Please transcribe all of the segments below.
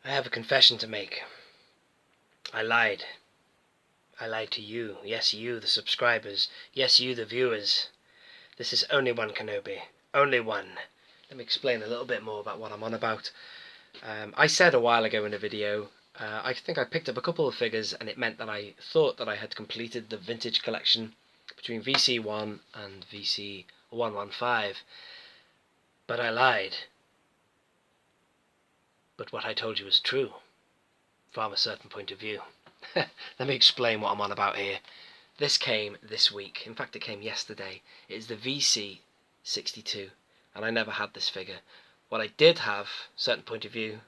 I have a confession to make. I lied. I lied to you. Yes, you, the subscribers. Yes, you, the viewers. This is only one Kenobi. Only one. Let me explain a little bit more about what I'm on about. I said a while ago in a video, I think I picked up a couple of figures and it meant that I thought that I had completed the vintage collection between VC1 and VC115. But I lied. But what I told you was true, from a certain point of view. Let me explain what I'm on about here. This came this week. In fact, it came yesterday. It is the VC62, and I never had this figure. What I did have, certain point of view,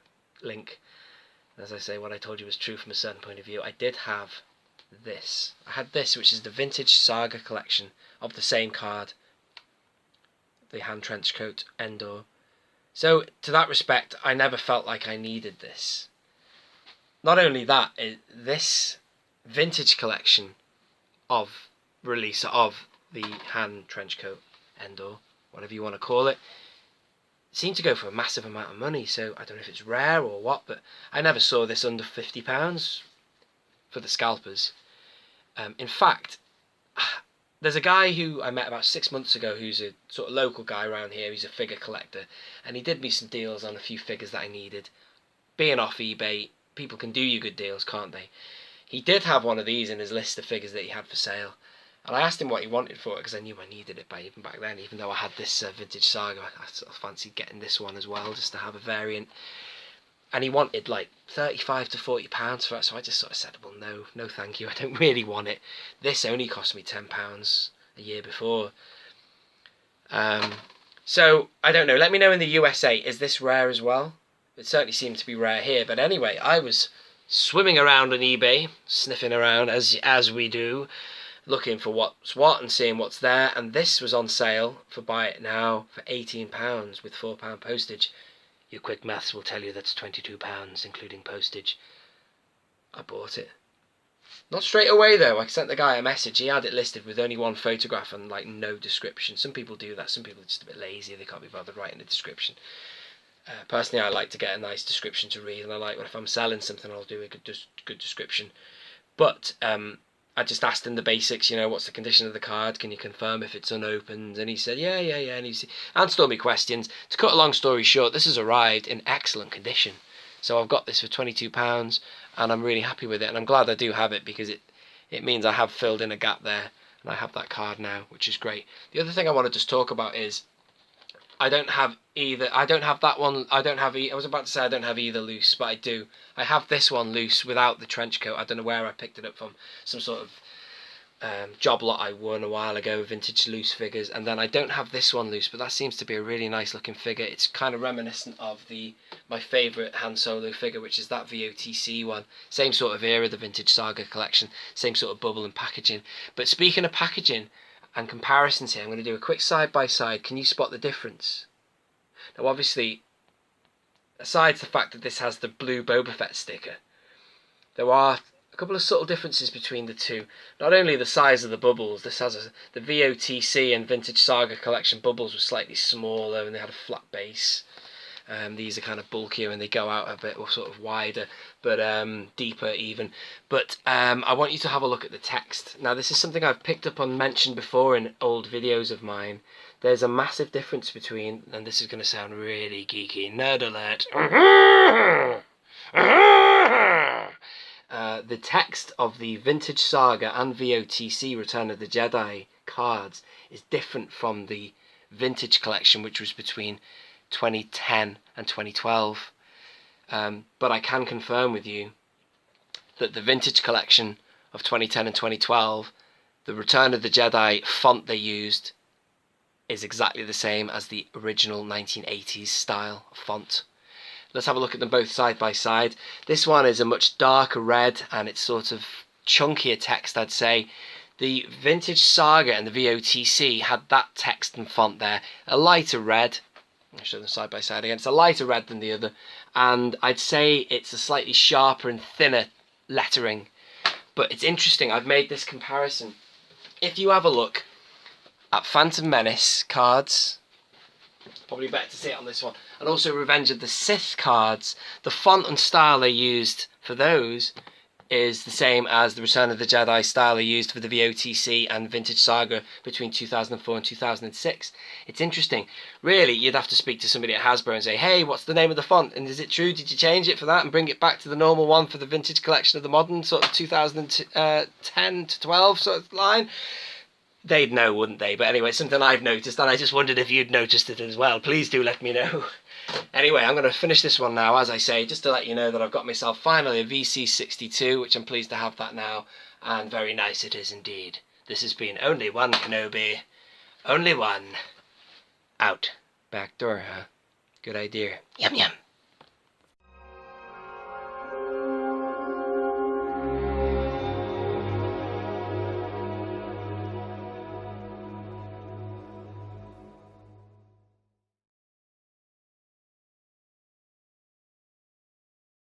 link, as I say, what I told you was true from a certain point of view. I did have this. I had this, which is the vintage Saga collection of the same card, the hand trench coat Endor. So, to that respect, I never felt like I needed this. Not only that, this vintage collection of release of the hand trench coat Endor, whatever you want to call it, seemed to go for a massive amount of money. So I don't know if it's rare or what, but I never saw this under £50 for the scalpers. In fact, there's a guy who I met about 6 months ago who's a sort of local guy around here. He's a figure collector, and he did me some deals on a few figures that I needed. Being off eBay, people can do you good deals, can't they? He did have one of these in his list of figures that he had for sale, and I asked him what he wanted for it because I knew I needed it even back then. Even though I had this vintage Saga, I sort of fancied getting this one as well, just to have a variant. And he wanted like £35 to £40 for it, so I just sort of said, well, no thank you, I don't really want it. This only cost me £10 a year before. So, I don't know, let me know in the USA, is this rare as well? It certainly seemed to be rare here, but anyway, I was swimming around on eBay, sniffing around as we do, looking for what's what and seeing what's there, and this was on sale for buy it now for £18 with £4 postage. Your quick maths will tell you that's £22, including postage. I bought it. Not straight away though. I sent the guy a message. He had it listed with only one photograph and like no description. Some people do that. Some people are just a bit lazy. They can't be bothered writing a description. Personally, I like to get a nice description to read, and I like when if I'm selling something, I'll do a good description. But I just asked him the basics, you know, what's the condition of the card? Can you confirm if it's unopened? And he said, yeah. And he answered all my questions. To cut a long story short, this has arrived in excellent condition. So I've got this for £22, and I'm really happy with it. And I'm glad I do have it because it means I have filled in a gap there, and I have that card now, which is great. The other thing I want to just talk about is I don't have either. I don't have that one. I was about to say I don't have either loose, but I do. I have this one loose without the trench coat. I don't know where I picked it up from. Some sort of job lot I won a while ago, vintage loose figures. And then I don't have this one loose, but that seems to be a really nice looking figure. It's kind of reminiscent of my favourite Han Solo figure, which is that VOTC one. Same sort of era, the vintage Saga collection. Same sort of bubble and packaging. But speaking of packaging and comparisons here, I'm going to do a quick side by side. Can you spot the difference? Now obviously, aside the fact that this has the blue Boba Fett sticker, there are a couple of subtle differences between the two. Not only the size of the bubbles, this has the VOTC and Vintage Saga collection bubbles were slightly smaller and they had a flat base. These are kind of bulkier and they go out a bit, or sort of wider, but deeper even. But I want you to have a look at the text. Now this is something I've picked up on, mentioned before in old videos of mine. There's a massive difference between, and this is going to sound really geeky, nerd alert, the text of the Vintage Saga and VOTC Return of the Jedi cards is different from the Vintage collection, which was between 2010 and 2012. But I can confirm with you that the Vintage collection of 2010 and 2012, the Return of the Jedi font they used is exactly the same as the original 1980s style font. Let's have a look at them both side by side. This one is a much darker red and it's sort of chunkier text, I'd say. The Vintage Saga and the VOTC had that text and font there, a lighter red. I'll show them side by side again. It's a lighter red than the other, and I'd say it's a slightly sharper and thinner lettering. But it's interesting, I've made this comparison. If you have a look at Phantom Menace cards, Probably better to see it on this one. And also Revenge of the Sith cards. The font and style they used for those is the same as the Return of the Jedi style they used for the VOTC and Vintage Saga between 2004 and 2006. It's interesting. Really, you'd have to speak to somebody at Hasbro and say, hey, what's the name of the font? And is it true? Did you change it for that and bring it back to the normal one for the Vintage collection of the modern sort of 2010 to 12 sort of line? They'd know, wouldn't they? But anyway, it's something I've noticed, and I just wondered if you'd noticed it as well. Please do let me know. Anyway, I'm going to finish this one now, as I say, just to let you know that I've got myself finally a VC62, which I'm pleased to have that now, and very nice it is indeed. This has been Only One Kenobi. Only one. Out. Back door, huh? Good idea. Yum yum.